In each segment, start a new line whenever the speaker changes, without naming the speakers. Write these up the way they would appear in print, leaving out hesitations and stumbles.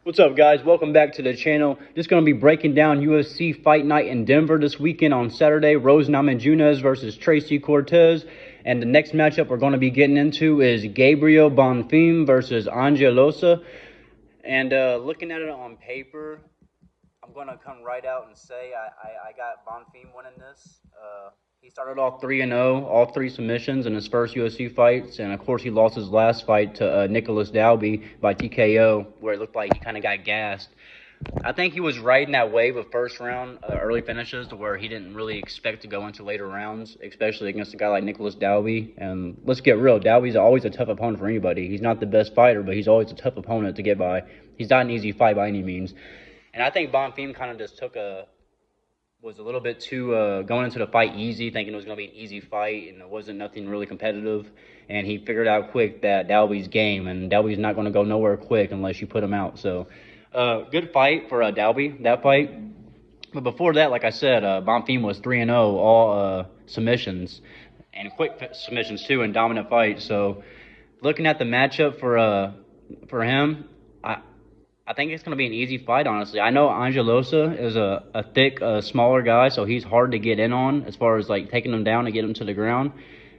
What's up, guys? Welcome back to the channel. Just going to be breaking down UFC Fight Night in Denver this weekend on Saturday. Rose Namajunas versus Tracy Cortez. And the next matchup we're going to be getting into is Gabriel Bonfim versus Ange Loosa. And looking at it on paper, I'm going to come right out and say I got Bonfim winning this. He started off 3-0, all three submissions in his first UFC fights. And, of course, he lost his last fight to Nicholas Dalby by TKO, where it looked like he kind of got gassed. I think he was riding that wave of first round early finishes to where he didn't really expect to go into later rounds, especially against a guy like Nicholas Dalby. And let's get real, Dalby's always a tough opponent for anybody. He's not the best fighter, but he's always a tough opponent to get by. He's not an easy fight by any means. And I think Bonfim kind of just was a little bit too going into the fight easy, thinking it was going to be an easy fight, and it wasn't nothing really competitive. And he figured out quick that Dalby's game, and Dalby's not going to go nowhere quick unless you put him out. So, good fight for Dalby, that fight. But before that, like I said, Bonfim was 3-0, all submissions, and quick submissions too, and dominant fights. So, looking at the matchup for him, I think it's going to be an easy fight, honestly. I know Ange Loosa is a thick, smaller guy, so he's hard to get in on as far as, like, taking him down and get him to the ground.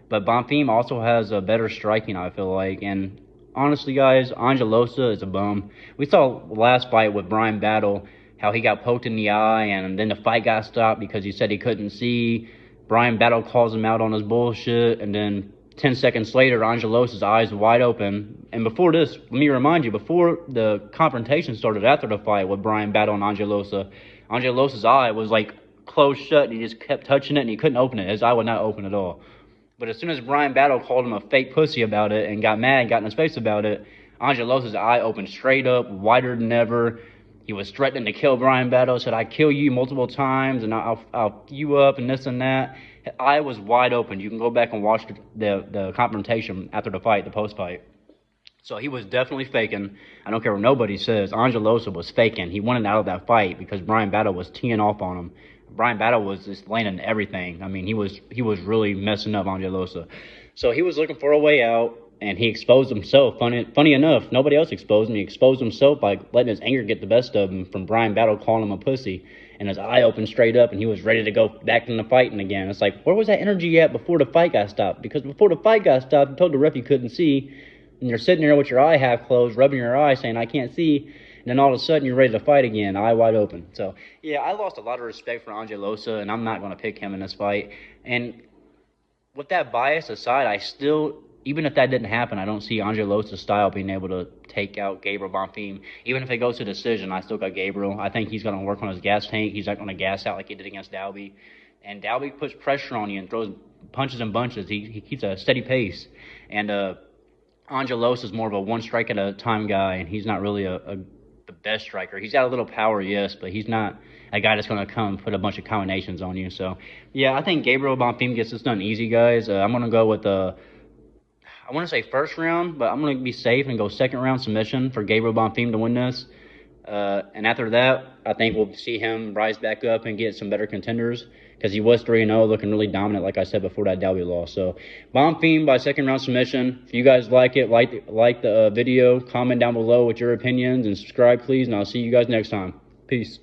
But Bonfim also has a better striking, I feel like. And honestly, guys, Ange Loosa is a bum. We saw last fight with Brian Battle, how he got poked in the eye, and then the fight got stopped because he said he couldn't see. Brian Battle calls him out on his bullshit, and then 10 seconds later, Ange Loosa's eyes wide open. And before this, let me remind you, before the confrontation started after the fight with Brian Battle and Ange Loosa's eye was like closed shut, and he just kept touching it, and he couldn't open it. His eye would not open at all. But as soon as Brian Battle called him a fake pussy about it and got mad and got in his face about it, Ange Loosa's eye opened straight up, wider than ever. He was threatening to kill Brian Battle, said, "I kill you multiple times, and I'll you up, and this and that." His eye was wide open. You can go back and watch the confrontation after the fight, the post-fight. So he was definitely faking. I don't care what nobody says. Ange Loosa was faking. He wanted out of that fight because Brian Battle was teeing off on him. Brian Battle was just landing everything. I mean, he was really messing up Ange Loosa. So he was looking for a way out, and he exposed himself. Funny enough, nobody else exposed him. He exposed himself by letting his anger get the best of him from Brian Battle calling him a pussy. And his eye opened straight up, and he was ready to go back into fighting again. It's like, where was that energy at before the fight got stopped? Because before the fight got stopped, you told the ref you couldn't see, and you're sitting there with your eye half closed, rubbing your eye, saying, "I can't see." And then all of a sudden, you're ready to fight again, eye wide open. So, yeah, I lost a lot of respect for Ange Loosa, and I'm not going to pick him in this fight. And with that bias aside, I still, even if that didn't happen, I don't see Ange Loosa's style being able to take out Gabriel Bonfim. Even if it goes to decision, I still got Gabriel. I think he's going to work on his gas tank. He's not going to gas out like he did against Dalby. And Dalby puts pressure on you and throws punches and bunches. He keeps a steady pace. And Ange Loosa is more of a one strike at a time guy, and he's not really the best striker. He's got a little power, yes, but he's not a guy that's going to come put a bunch of combinations on you. So, yeah, I think Gabriel Bonfim gets this done easy, guys. I'm going to go with I want to say first round, but I'm going to be safe and go second round submission for Gabriel Bonfim to win this. And after that, I think we'll see him rise back up and get some better contenders because he was 3-0, looking really dominant, like I said, before that Dalby loss. So, Bonfim by second round submission. If you guys like it, like the video, comment down below with your opinions, and subscribe, please, and I'll see you guys next time. Peace.